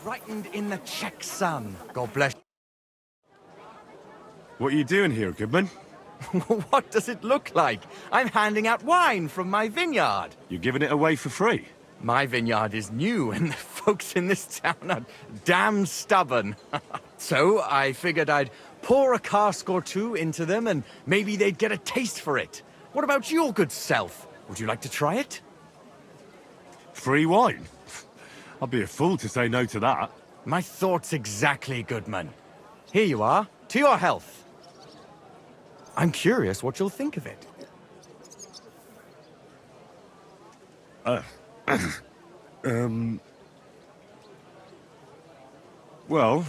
Brightened in the Czech sun. God bless. What are you doing here, Goodman? What does it look like? I'm handing out wine from my vineyard. You're giving it away for free? My vineyard is new, and the folks in this town are damn stubborn. So I figured I'd pour a cask or two into them, and maybe they'd get a taste for it. What about your good self? Would you like to try it? Free wine? I'd be a fool to say no to that. My thoughts exactly, Goodman. Here you are. To your health. I'm curious what you'll think of it. Well,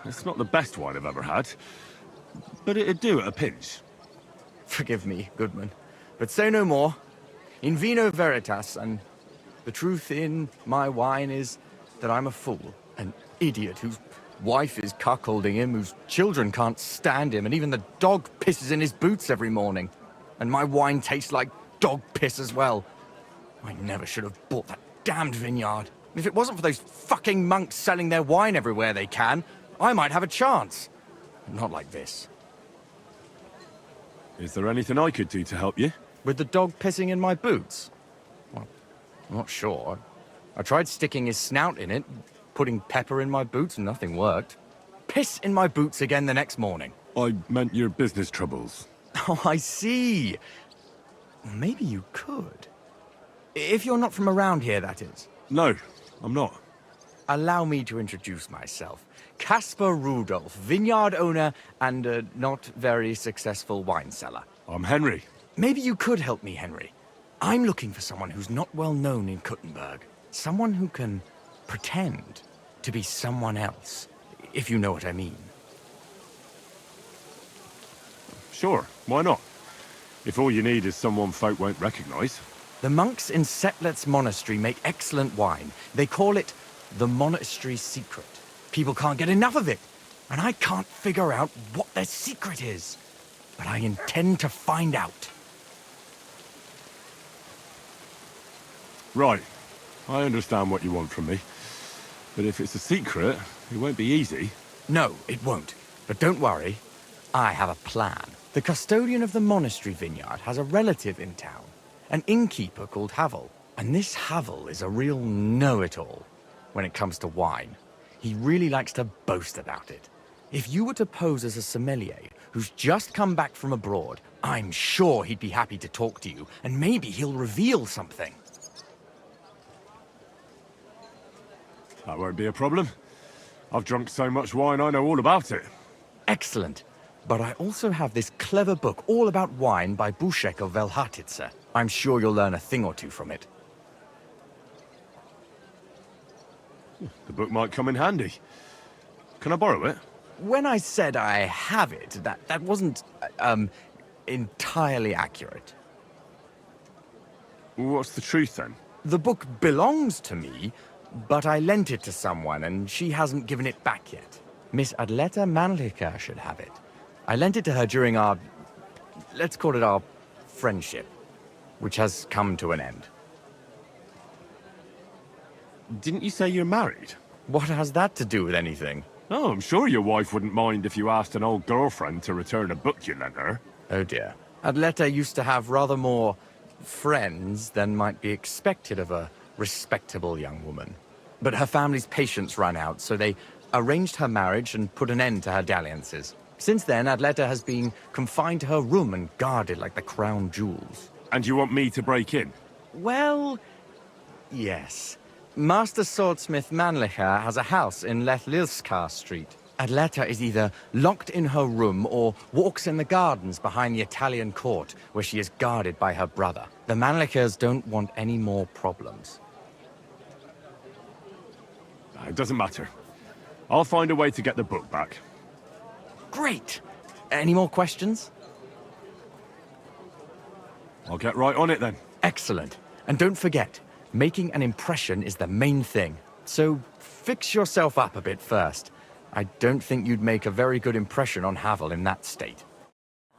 it's not the best wine I've ever had, but it'd do at a pinch. Forgive me, Goodman, but say no more. In Vino Veritas, and the truth in my wine is that I'm a fool, an idiot whose wife is cuckolding him, whose children can't stand him, and even the dog pisses in his boots every morning. And my wine tastes like dog piss as well. I never should have bought that damned vineyard. If it wasn't for those fucking monks selling their wine everywhere they can, I might have a chance. Not like this. Is there anything I could do to help you? With the dog pissing in my boots? Well, I'm not sure. I tried sticking his snout in it, putting pepper in my boots, and nothing worked. Piss in my boots again the next morning. I meant your business troubles. Oh, I see. Well, maybe you could. If you're not from around here, that is. No, I'm not. Allow me to introduce myself. Casper Rudolf, vineyard owner and a not very successful wine seller. I'm Henry. Maybe you could help me, Henry. I'm looking for someone who's not well known in Kuttenberg. Someone who can pretend to be someone else, if you know what I mean. Sure, why not? If all you need is someone folk won't recognize. The monks in Setlet's monastery make excellent wine. They call it the monastery secret. People can't get enough of it, and I can't figure out what their secret is. But I intend to find out. Right, I understand what you want from me. But if it's a secret, it won't be easy. No, it won't. But don't worry, I have a plan. The custodian of the monastery vineyard has a relative in town, an innkeeper called Havel. And this Havel is a real know-it-all when it comes to wine. He really likes to boast about it. If you were to pose as a sommelier who's just come back from abroad, I'm sure he'd be happy to talk to you, and maybe he'll reveal something. That won't be a problem. I've drunk so much wine I know all about it. Excellent. But I also have this clever book all about wine by Buschek of Velhatitze. I'm sure you'll learn a thing or two from it. The book might come in handy. Can I borrow it? When I said I have it, that wasn't, entirely accurate. What's the truth then? The book belongs to me, but I lent it to someone, and she hasn't given it back yet. Miss Adleta Manlica should have it. I lent it to her during our, let's call it our friendship, which has come to an end. Didn't you say you're married? What has that to do with anything? Oh, I'm sure your wife wouldn't mind if you asked an old girlfriend to return a book you lent her. Oh dear. Adleta used to have rather more friends than might be expected of a respectable young woman. But her family's patience ran out, so they arranged her marriage and put an end to her dalliances. Since then, Adleta has been confined to her room and guarded like the crown jewels. And you want me to break in? Well, yes. Master Swordsmith Manlicher has a house in Lethlilskar Street. Adleta is either locked in her room or walks in the gardens behind the Italian court, where she is guarded by her brother. The Manlichers don't want any more problems. It doesn't matter. I'll find a way to get the book back. Great! Any more questions? I'll get right on it then. Excellent. And don't forget, making an impression is the main thing. So fix yourself up a bit first. I don't think you'd make a very good impression on Havel in that state.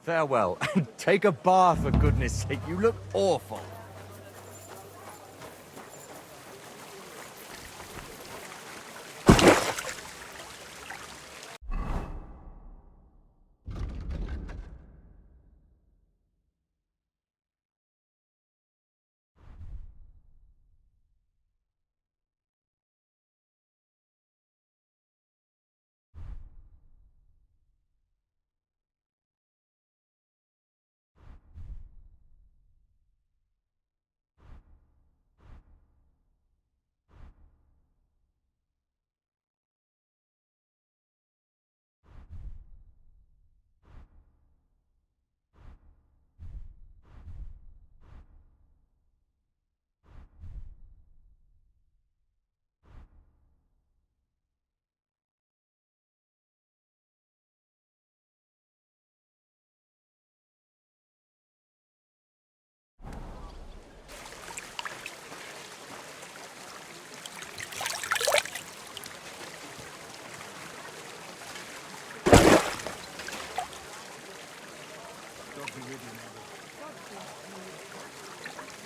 Farewell, and take a bath for goodness sake. You look awful.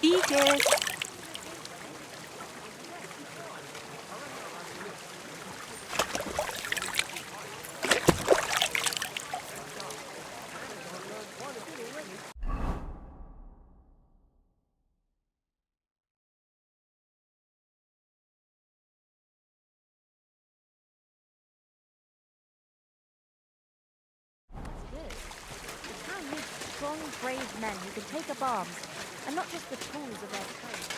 Eat it! The town needs strong, brave men who can take up arms, and not just the tools of their trade.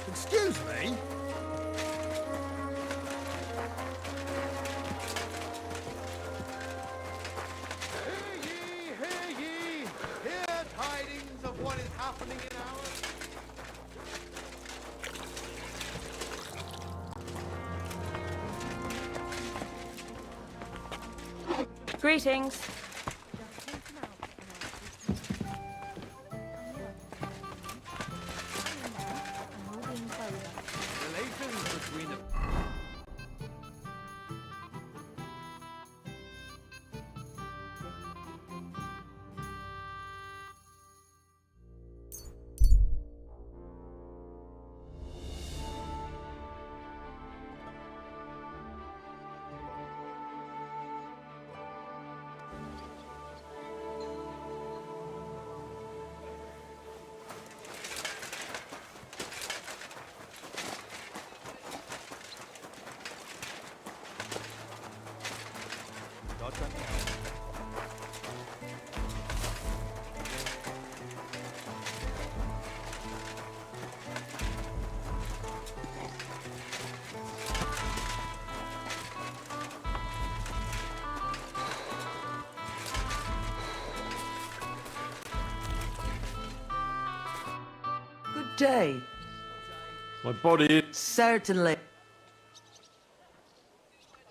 Excuse me? Hear ye! Hear tidings of what is happening in ours? Greetings. Relations between them. Good day. My body... Certainly.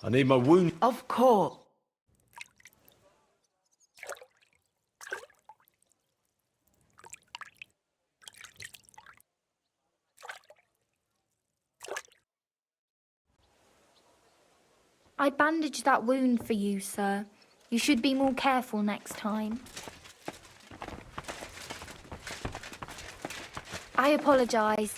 I need my wound... Of course. I bandaged that wound for you, sir. You should be more careful next time. I apologize.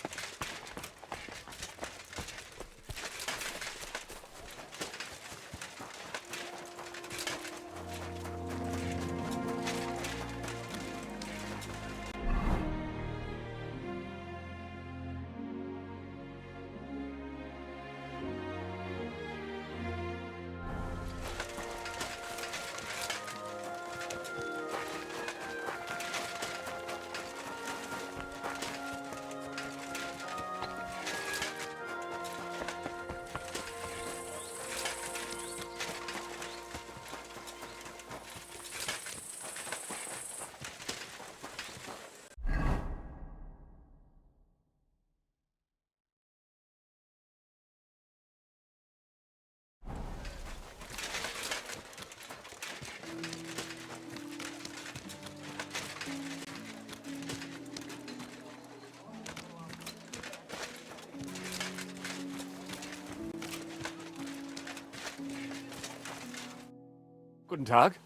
Guten Tag.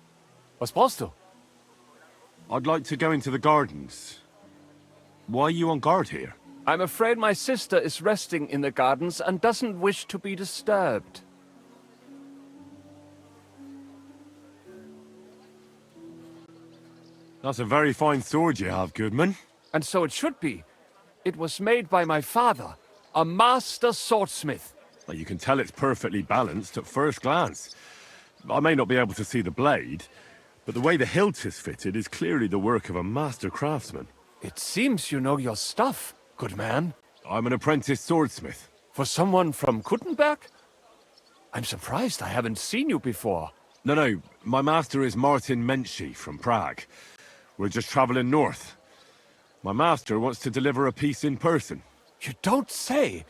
Was brauchst du? I'd like to go into the gardens. Why are you on guard here? I'm afraid my sister is resting in the gardens and doesn't wish to be disturbed. That's a very fine sword you have, Goodman. And so it should be. It was made by my father, a master swordsmith. Well, you can tell it's perfectly balanced at first glance. I may not be able to see the blade, but the way the hilt is fitted is clearly the work of a master craftsman. It seems you know your stuff, good man. I'm an apprentice swordsmith. For someone from Kuttenberg? I'm surprised I haven't seen you before. No, my master is Martin Menschy from Prague. We're just traveling north. My master wants to deliver a piece in person. You don't say.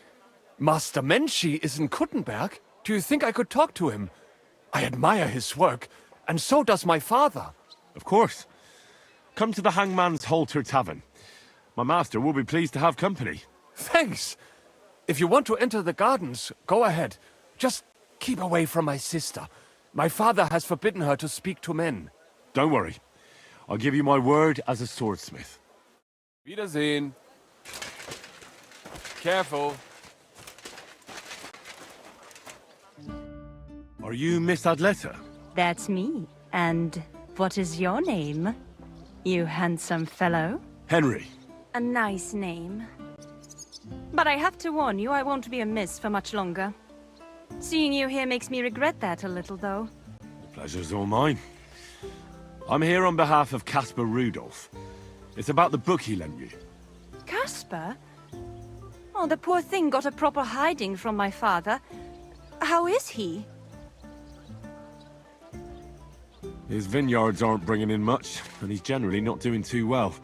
Master Menschy is in Kuttenberg? Do you think I could talk to him? I admire his work, and so does my father. Of course. Come to the Hangman's Halter Tavern. My master will be pleased to have company. Thanks. If you want to enter the gardens, go ahead. Just keep away from my sister. My father has forbidden her to speak to men. Don't worry. I'll give you my word as a swordsmith. Wiedersehen. Careful. Are you Miss Adletta? That's me. And what is your name, you handsome fellow? Henry. A nice name. But I have to warn you, I won't be a miss for much longer. Seeing you here makes me regret that a little, though. The pleasure's all mine. I'm here on behalf of Casper Rudolf. It's about the book he lent you. Casper? Oh, the poor thing got a proper hiding from my father. How is he? His vineyards aren't bringing in much, and he's generally not doing too well.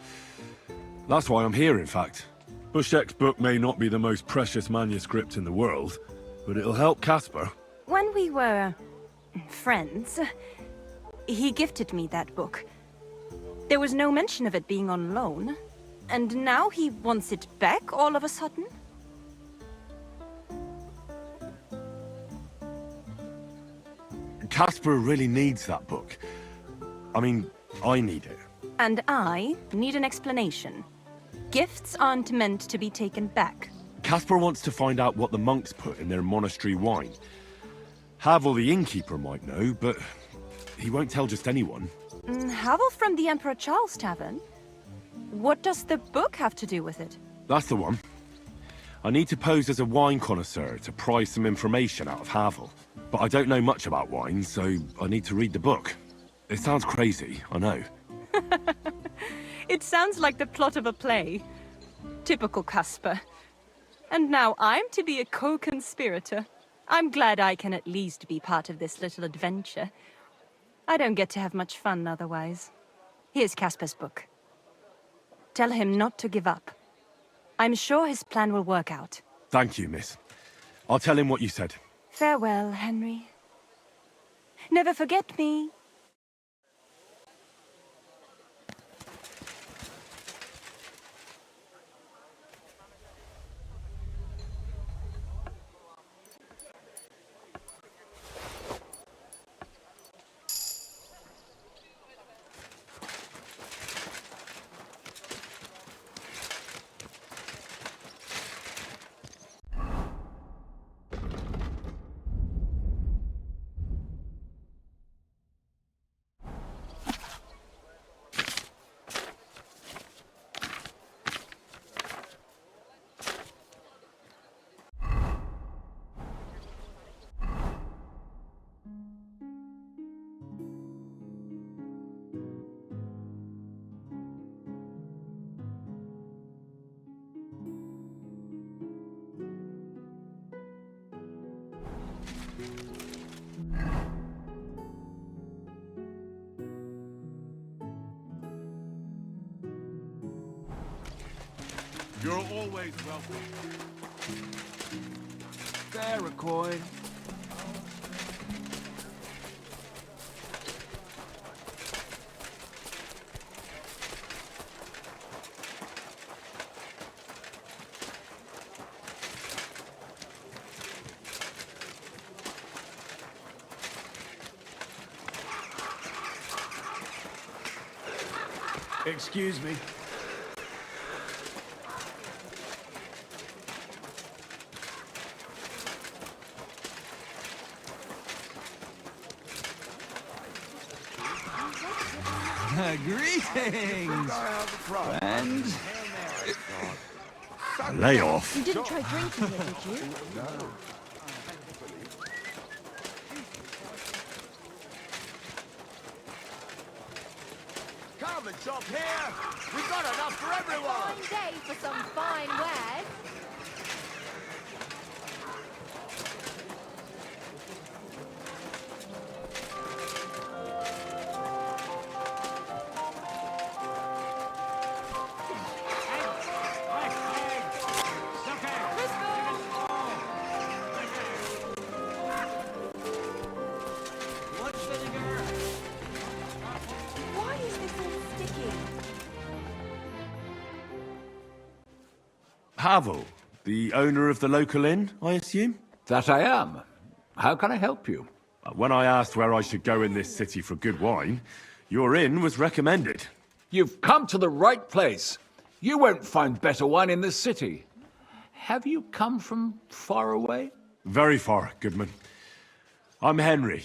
That's why I'm here, in fact. Bushek's book may not be the most precious manuscript in the world, but it'll help Casper. When we were friends, he gifted me that book. There was no mention of it being on loan. And now he wants it back all of a sudden? Casper really needs that book. I mean, I need it. And I need an explanation. Gifts aren't meant to be taken back. Casper wants to find out what the monks put in their monastery wine. Havel the innkeeper might know, but he won't tell just anyone. Havel from the Emperor Charles Tavern? What does the book have to do with it? That's the one. I need to pose as a wine connoisseur to pry some information out of Havel. But I don't know much about wine, so I need to read the book. It sounds crazy, I know. It sounds like the plot of a play. Typical Casper. And now I'm to be a co-conspirator. I'm glad I can at least be part of this little adventure. I don't get to have much fun otherwise. Here's Casper's book. Tell him not to give up. I'm sure his plan will work out. Thank you, miss. I'll tell him what you said. Farewell, Henry. Never forget me. You're always welcome. There, a coin. Excuse me. Greetings! And Lay off. You didn't try drinking it, did you? Come and shop here. We've got enough for everyone. Fine day for some fine wares. Why is this all sticky? Pavel, the owner of the local inn, I assume? That I am. How can I help you? When I asked where I should go in this city for good wine, your inn was recommended. You've come to the right place. You won't find better wine in this city. Have you come from far away? Very far, Goodman. I'm Henry,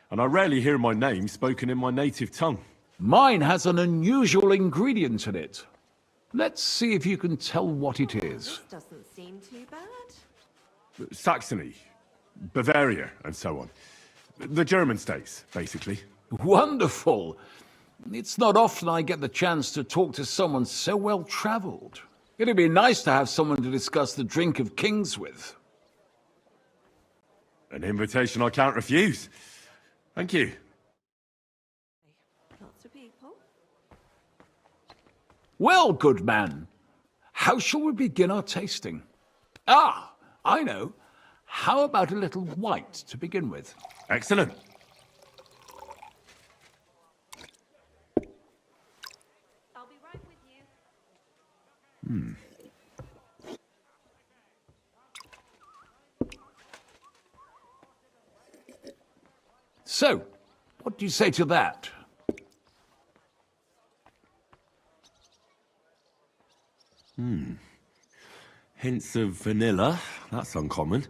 and I rarely hear my name spoken in my native tongue. Mine has an unusual ingredient in it. Let's see if you can tell what it is. Doesn't seem too bad. Saxony, Bavaria, and so on. The German states, basically. Wonderful. It's not often I get the chance to talk to someone so well-traveled. It'd be nice to have someone to discuss the drink of kings with. An invitation I can't refuse. Thank you. Lots of people. Well, good man. How shall we begin our tasting? Ah, I know. How about a little white to begin with? Excellent. I'll be right with you. So, what do you say to that? Hints of vanilla. That's uncommon.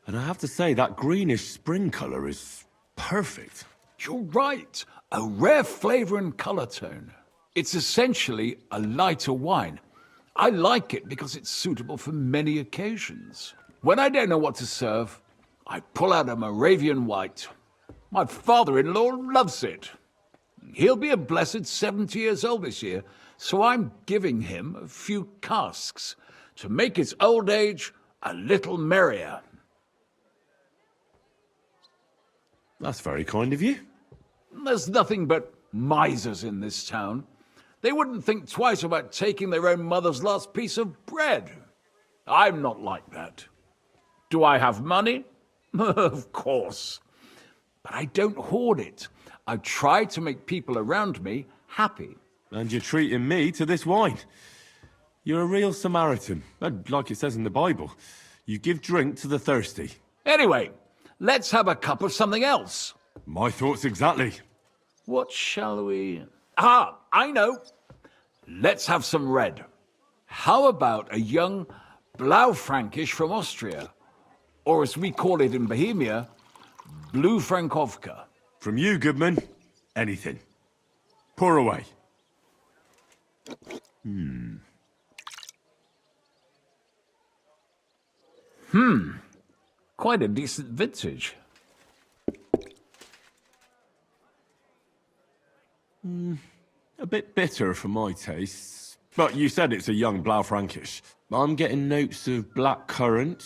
And I have to say, that greenish spring color is perfect. You're right. A rare flavor and color tone. It's essentially a lighter wine. I like it because it's suitable for many occasions. When I don't know what to serve, I pull out a Moravian white. My father-in-law loves it. He'll be a blessed 70 years old this year, so I'm giving him a few casks to make his old age a little merrier. That's very kind of you. There's nothing but misers in this town. They wouldn't think twice about taking their own mother's last piece of bread. I'm not like that. Do I have money? Of course. But I don't hoard it. I try to make people around me happy. And you're treating me to this wine. You're a real Samaritan. And like it says in the Bible, you give drink to the thirsty. Anyway, let's have a cup of something else. My thoughts exactly. What shall we... Ah, I know. Let's have some red. How about a young Blaufränkisch from Austria? Or as we call it in Bohemia, Blue Frankovka. From you, Goodman, anything. Pour away. Quite a decent vintage. A bit bitter for my tastes. But you said it's a young Blaufränkisch. I'm getting notes of black currant.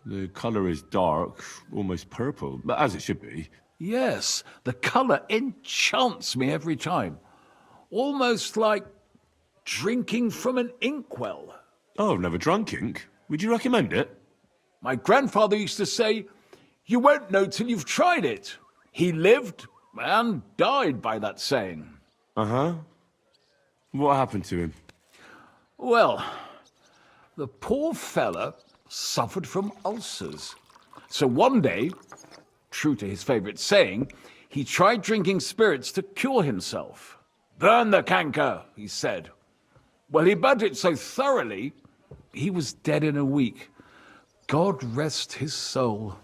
The colour is dark, almost purple, but as it should be. Yes, the color enchants me every time. Almost like drinking from an inkwell. Oh, I've never drunk ink. Would you recommend it? My grandfather used to say, you won't know till you've tried it. He lived and died by that saying. Uh-huh. What happened to him? Well, the poor fella suffered from ulcers. So one day, true to his favorite saying, he tried drinking spirits to cure himself. Burn the canker, he said. Well, he burnt it so thoroughly, he was dead in a week. God rest his soul.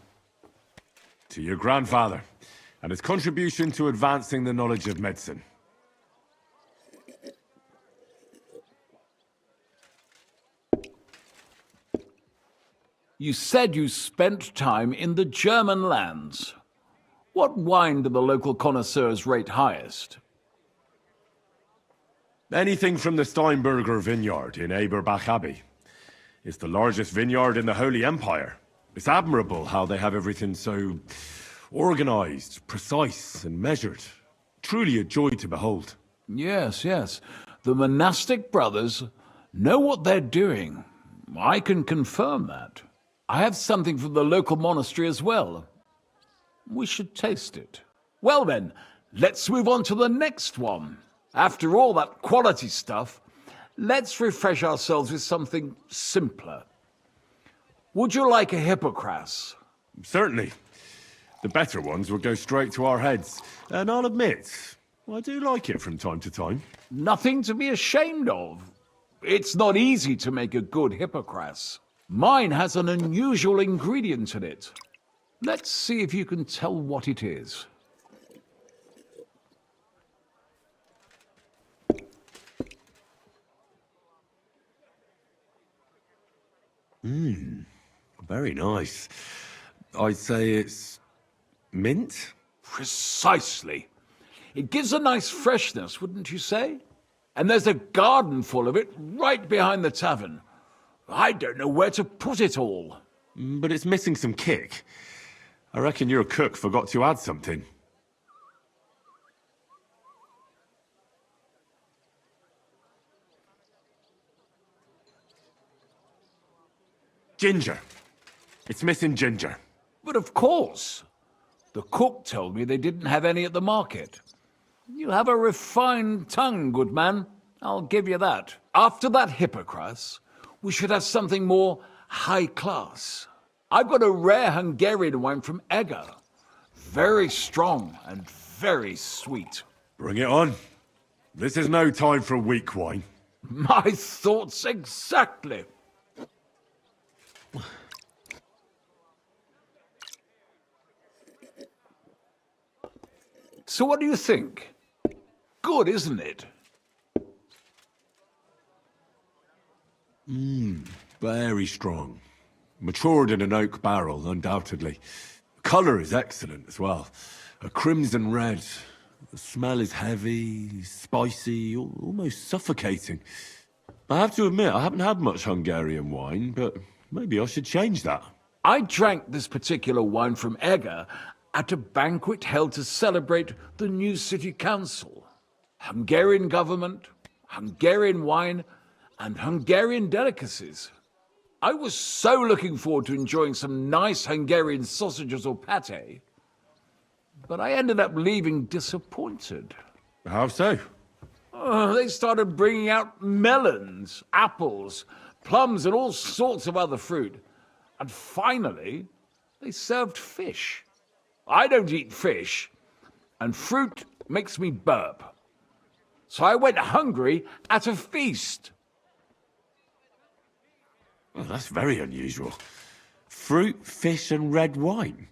To your grandfather, and his contribution to advancing the knowledge of medicine. You said you spent time in the German lands. What wine do the local connoisseurs rate highest? Anything from the Steinberger vineyard in Eberbach Abbey. It's the largest vineyard in the Holy Empire. It's admirable how they have everything so organized, precise, and measured. Truly a joy to behold. Yes, yes. The monastic brothers know what they're doing. I can confirm that. I have something from the local monastery as well. We should taste it. Well then, let's move on to the next one. After all that quality stuff, let's refresh ourselves with something simpler. Would you like a hippocras? Certainly. The better ones would go straight to our heads. And I'll admit, I do like it from time to time. Nothing to be ashamed of. It's not easy to make a good hippocras. Mine has an unusual ingredient in it. Let's see if you can tell what it is. Very nice. I'd say it's mint? Precisely. It gives a nice freshness, wouldn't you say? And there's a garden full of it right behind the tavern. I don't know where to put it all. But it's missing some kick. I reckon your cook forgot to add something. Ginger. It's missing ginger. But of course. The cook told me they didn't have any at the market. You have a refined tongue, good man. I'll give you that. After that hippocras, we should have something more high class. I've got a rare Hungarian wine from Eger. Very strong and very sweet. Bring it on. This is no time for weak wine. My thoughts exactly. So what do you think? Good, isn't it? Very strong. Matured in an oak barrel, undoubtedly. Colour is excellent as well. A crimson red. The smell is heavy, spicy, almost suffocating. I have to admit, I haven't had much Hungarian wine, but maybe I should change that. I drank this particular wine from Eger at a banquet held to celebrate the new city council. Hungarian government, Hungarian wine, and Hungarian delicacies. I was so looking forward to enjoying some nice Hungarian sausages or pate, but I ended up leaving disappointed. How so? They started bringing out melons, apples, plums, and all sorts of other fruit. And finally, they served fish. I don't eat fish, and fruit makes me burp. So I went hungry at a feast. Well, that's very unusual. Fruit, fish, and red wine.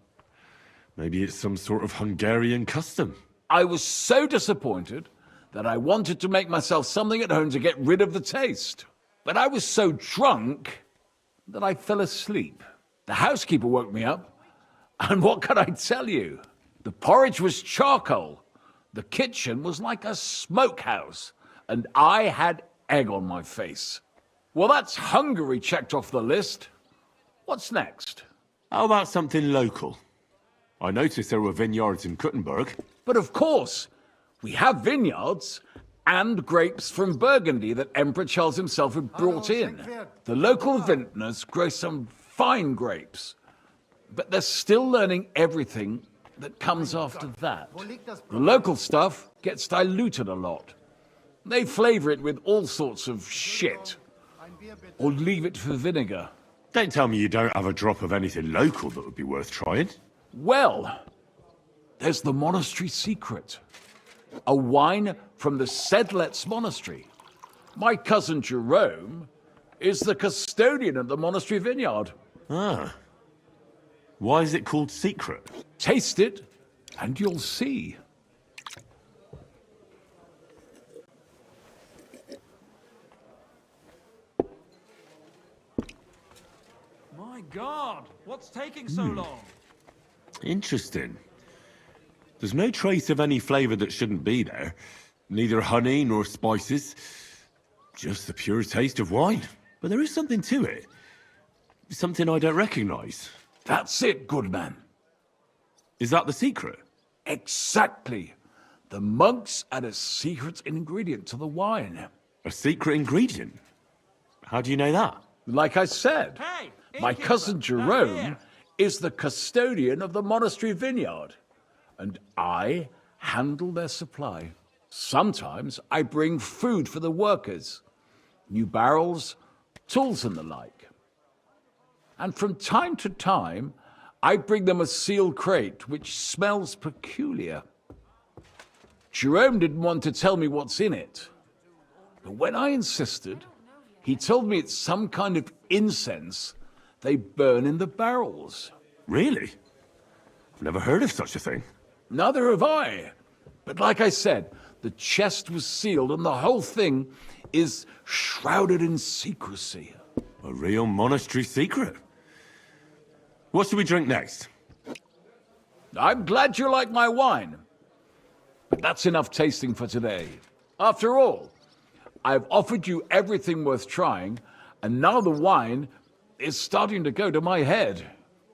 Maybe it's some sort of Hungarian custom. I was so disappointed that I wanted to make myself something at home to get rid of the taste. But I was so drunk that I fell asleep. The housekeeper woke me up, and what can I tell you? The porridge was charcoal. The kitchen was like a smokehouse, and I had egg on my face. Well, that's Hungary checked off the list. What's next? How about something local? I noticed there were vineyards in Kuttenberg. But of course, we have vineyards and grapes from Burgundy that Emperor Charles himself had brought in. The local vintners grow some fine grapes, but they're still learning everything that comes after that. The local stuff gets diluted a lot. They flavor it with all sorts of shit, or leave it for vinegar. Don't tell me you don't have a drop of anything local that would be worth trying. Well, there's the monastery secret. A wine from the Sedlets Monastery. My cousin Jerome is the custodian of the monastery vineyard. Ah. Why is it called secret? Taste it, and you'll see. My God, what's taking so long? Interesting. There's no trace of any flavour that shouldn't be there. Neither honey nor spices. Just the pure taste of wine. But there is something to it. Something I don't recognise. That's it, good man. Is that the secret? Exactly. The monks add a secret ingredient to the wine. A secret ingredient? How do you know that? Like I said, Hey, my innkeeper, cousin not Jerome here. is the custodian of the monastery vineyard, and I handle their supply. Sometimes I bring food for the workers. new barrels, tools and the like. And from time to time, I bring them a sealed crate which smells peculiar. Jerome didn't want to tell me what's in it, but when I insisted, he told me it's some kind of incense they burn in the barrels. Really? I've never heard of such a thing. Neither have I. But like I said, the chest was sealed and the whole thing is shrouded in secrecy. A real monastery secret. What should we drink next? I'm glad you like my wine. But that's enough tasting for today. After all, I've offered you everything worth trying, and now the wine is starting to go to my head.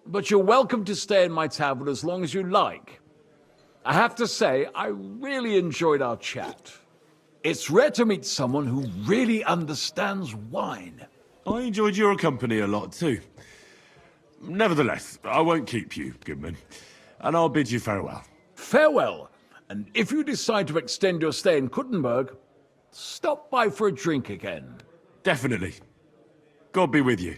But you're welcome to stay in my tavern as long as you like. I have to say, I really enjoyed our chat. It's rare to meet someone who really understands wine. I enjoyed your company a lot too. Nevertheless, I won't keep you, Goodman, and I'll bid you farewell. Farewell, and if you decide to extend your stay in Kuttenberg, stop by for a drink again. Definitely. God be with you.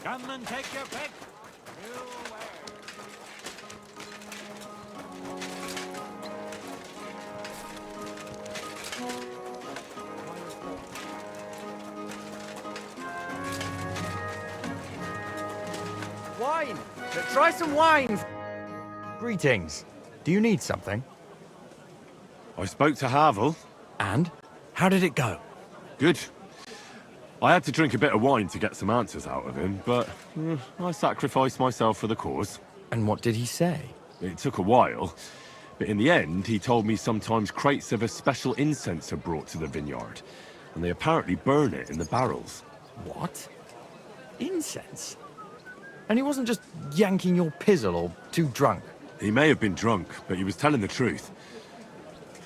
Come and take your pick. Wine! Try some wine! Greetings. Do you need something? I spoke to Havel. And? How did it go? Good. I had to drink a bit of wine to get some answers out of him, but I sacrificed myself for the cause. And what did he say? It took a while, but in the end, he told me sometimes crates of a special incense are brought to the vineyard, and they apparently burn it in the barrels. What? Incense? And he wasn't just yanking your pizzle or too drunk? He may have been drunk, but he was telling the truth.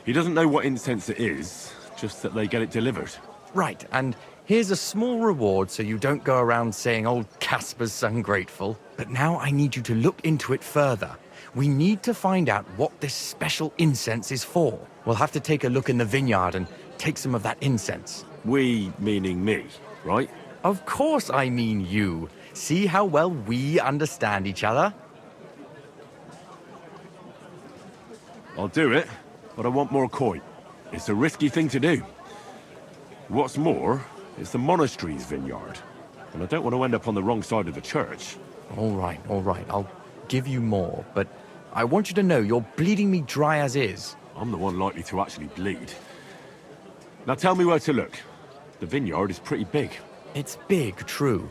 He doesn't know what incense it is, just that they get it delivered. Right, and here's a small reward so you don't go around saying old Casper's ungrateful. But now I need you to look into it further. We need to find out what this special incense is for. We'll have to take a look in the vineyard and take some of that incense. We, meaning me, right? Of course I mean you. See how well we understand each other? I'll do it, but I want more coin. It's a risky thing to do. What's more, it's the monastery's vineyard, and I don't want to end up on the wrong side of the church. All right. I'll give you more, but I want you to know you're bleeding me dry as is. I'm the one likely to actually bleed. Now tell me where to look. The vineyard is pretty big. It's big, true.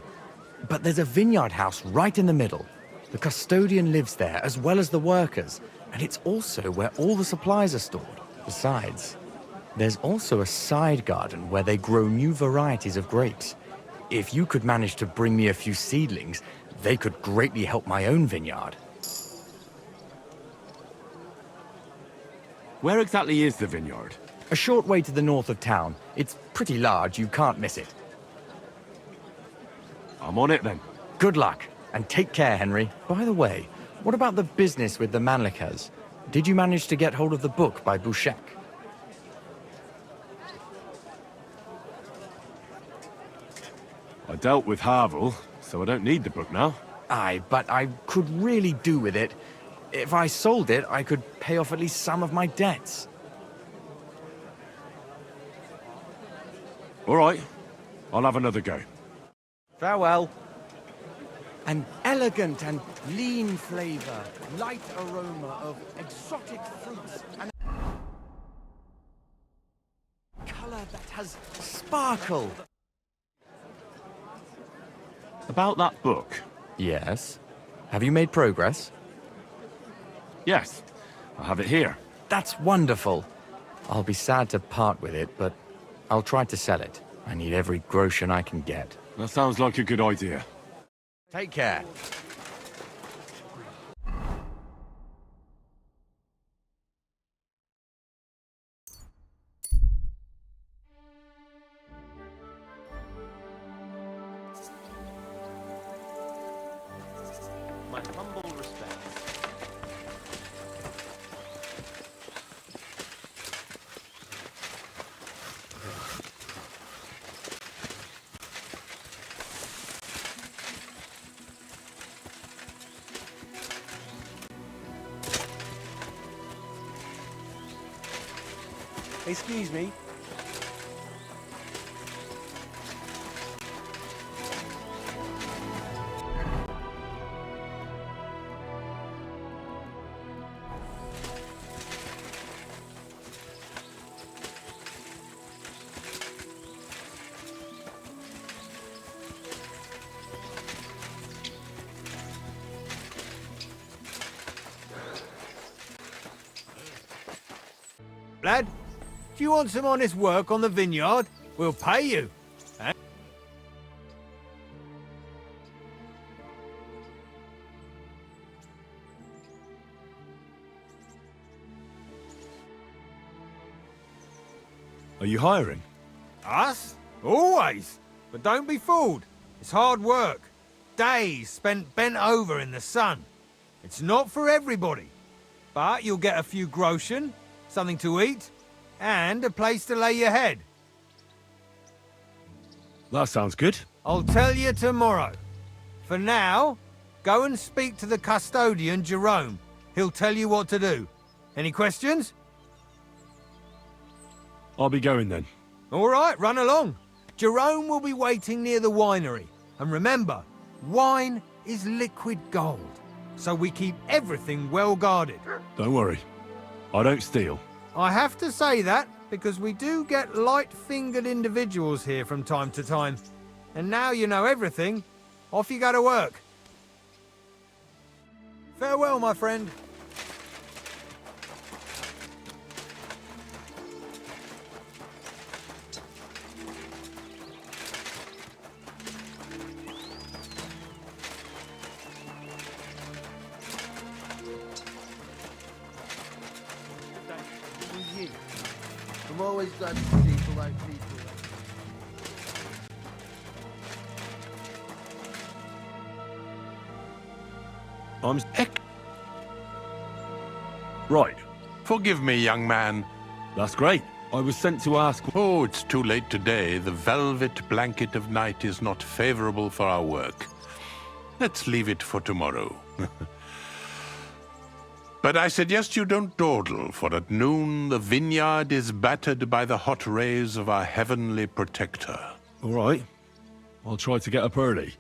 But there's a vineyard house right in the middle. The custodian lives there, as well as the workers, and it's also where all the supplies are stored. Besides, there's also a side garden where they grow new varieties of grapes. If you could manage to bring me a few seedlings, they could greatly help my own vineyard. Where exactly is the vineyard? A short way to the north of town. It's pretty large, you can't miss it. I'm on it then. Good luck, and take care, Henry. By the way, what about the business with the Manlikas? Did you manage to get hold of the book by Bouchek? I dealt with Havel, so I don't need the book now. Aye, but I could really do with it. If I sold it, I could pay off at least some of my debts. All right, I'll have another go. Farewell. An elegant and lean flavor, light aroma of exotic fruits, and a color that has sparkle. About that book? Yes. Have you made progress? Yes, I have it here. That's wonderful. I'll be sad to part with it, but I'll try to sell it. I need every groschen I can get. That sounds like a good idea. Take care. my humble respects. Excuse me. Lad, do you want some honest work on the vineyard? We'll pay you. Are you hiring? Us? Always. But don't be fooled. It's hard work. Days spent bent over in the sun. It's not for everybody. But you'll get a few groschen, something to eat, and a place to lay your head. That sounds good. I'll tell you tomorrow. For now, go and speak to the custodian, Jerome. He'll tell you what to do. Any questions? I'll be going then. All right, run along. Jerome will be waiting near the winery. And remember, wine is liquid gold. So we keep everything well guarded. Don't worry. I don't steal. I have to say that because we do get light-fingered individuals here from time to time. And now you know everything, off you go to work. Farewell, my friend. I'm always glad to see polite people. I'm... Right. Forgive me, young man. That's great. I was sent to ask... Oh, it's too late today. The velvet blanket of night is not favorable for our work. Let's leave it for tomorrow. But I suggest you don't dawdle, for at noon the vineyard is battered by the hot rays of our heavenly protector. All right. I'll try to get up early.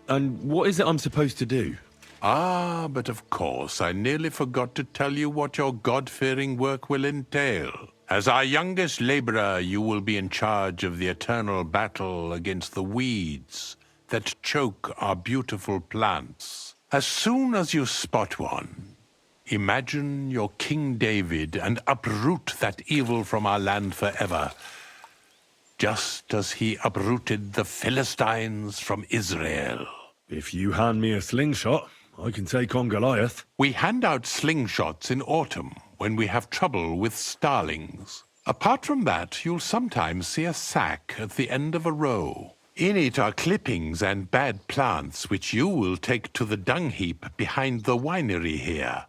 And what is it I'm supposed to do? Ah, but of course, I nearly forgot to tell you what your God-fearing work will entail. As our youngest laborer, you will be in charge of the eternal battle against the weeds that choke our beautiful plants. As soon as you spot one, imagine you're King David and uproot that evil from our land forever, just as he uprooted the Philistines from Israel. If you hand me a slingshot, I can take on Goliath. We hand out slingshots in autumn when we have trouble with starlings. Apart from that, you'll sometimes see a sack at the end of a row. In it are clippings and bad plants which you will take to the dung heap behind the winery here,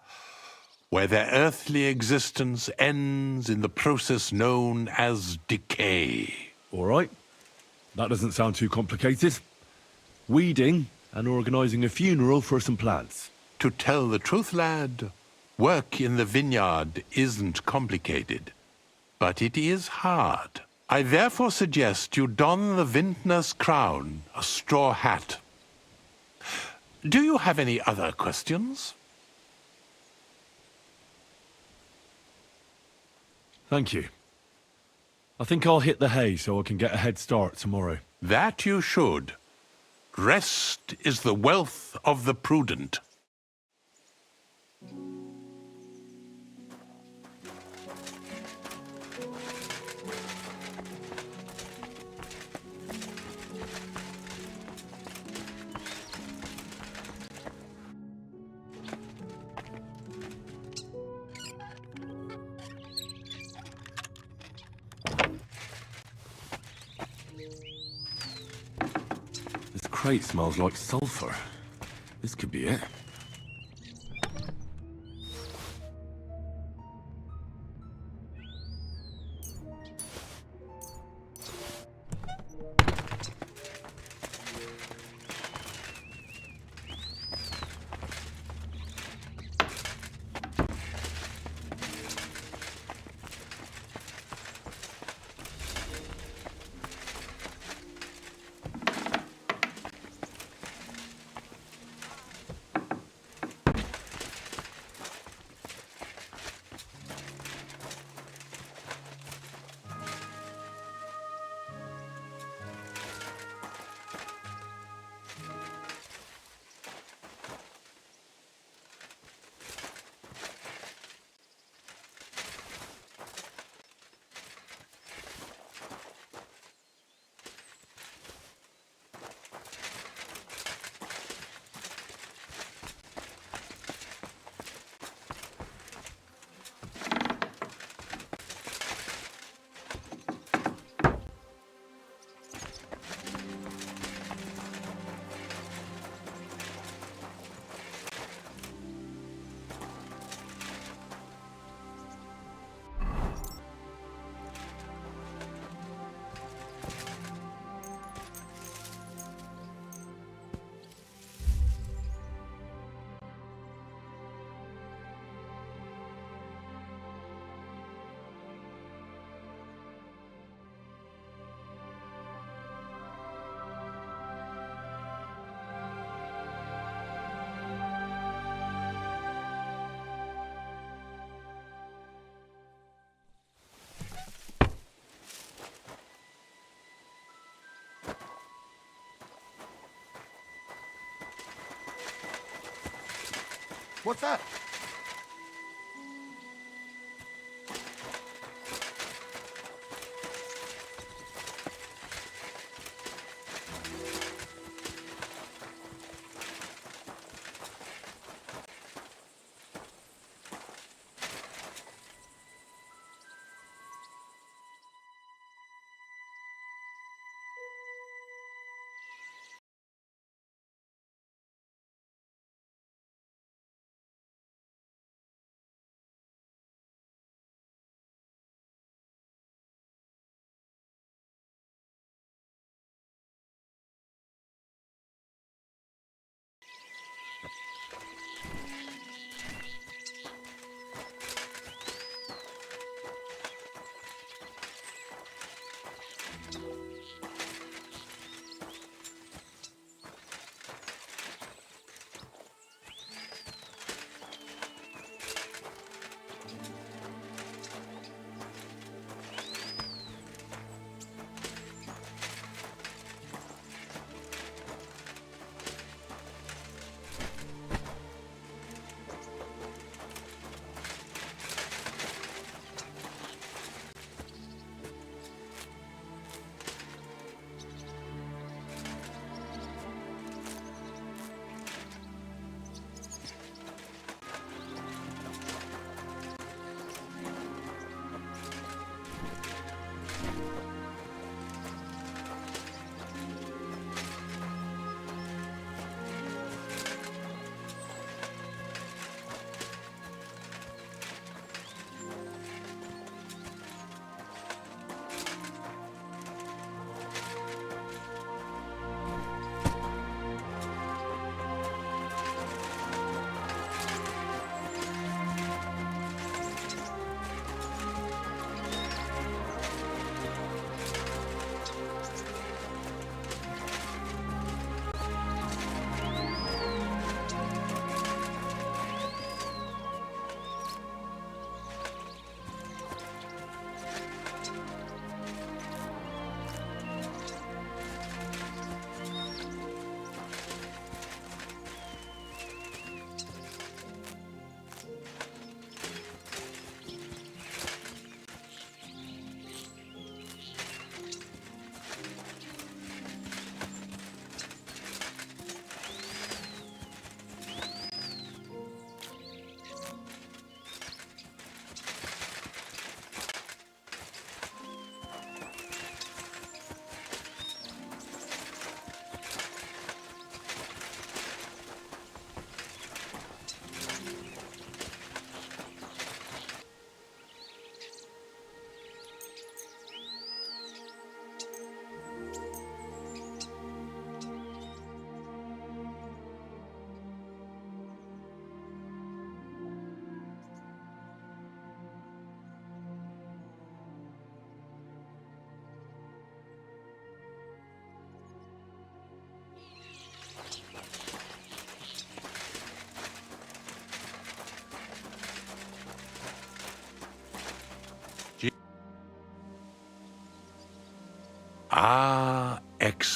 where their earthly existence ends in the process known as decay. All right. That doesn't sound too complicated. Weeding and organising a funeral for some plants. To tell the truth, lad, work in the vineyard isn't complicated, but it is hard. I therefore suggest you don the vintner's crown, a straw hat. Do you have any other questions? Thank you. I think I'll hit the hay so I can get a head start tomorrow. That you should. Rest is the wealth of the prudent. This crate smells like sulfur. This could be it. What's that?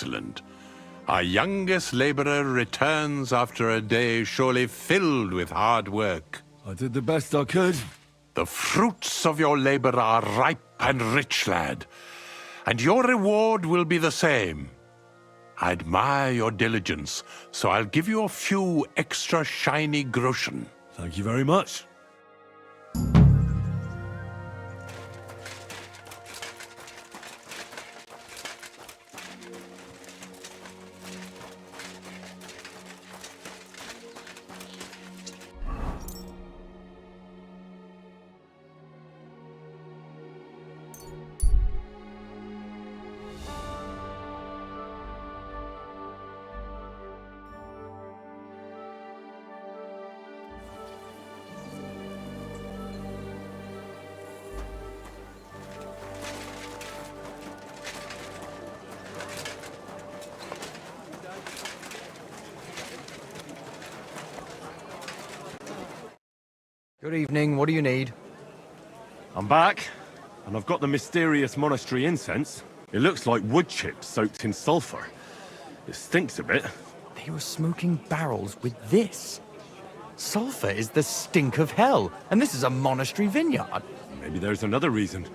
Excellent. Our youngest laborer returns after a day surely filled with hard work. I did the best I could. The fruits of your labor are ripe and rich, lad. And your reward will be the same. I admire your diligence, so I'll give you a few extra shiny groschen. Thank you very much. Good evening, what do you need? I'm back, and I've got the mysterious monastery incense. It looks like wood chips soaked in sulfur. It stinks a bit. They were smoking barrels with this. Sulfur is the stink of hell, and this is a monastery vineyard. Maybe there's another reason.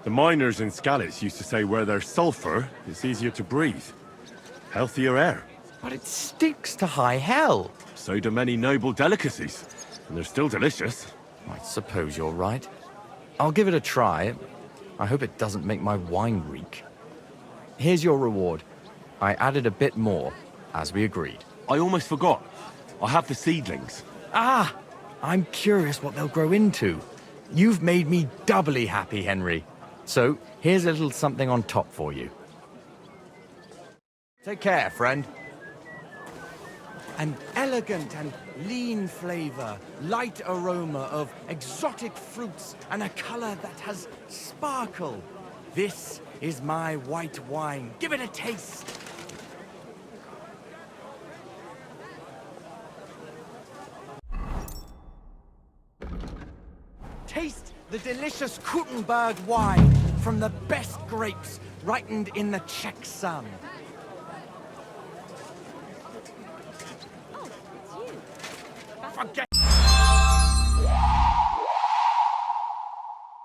The miners in Skalitz used to say where there's sulfur, it's easier to breathe. Healthier air. But it stinks to high hell. So do many noble delicacies. And they're still delicious. I suppose you're right. I'll give it a try. I hope it doesn't make my wine reek. Here's your reward. I added a bit more, as we agreed. I almost forgot. I have the seedlings. Ah! I'm curious what they'll grow into. You've made me doubly happy, Henry. So, here's a little something on top for you. Take care, friend. An elegant and lean flavor, light aroma of exotic fruits, and a color that has sparkle. This is my white wine. Give it a taste. Taste the delicious Kuttenberg wine from the best grapes, ripened in the Czech sun. Oh, it's you. Forget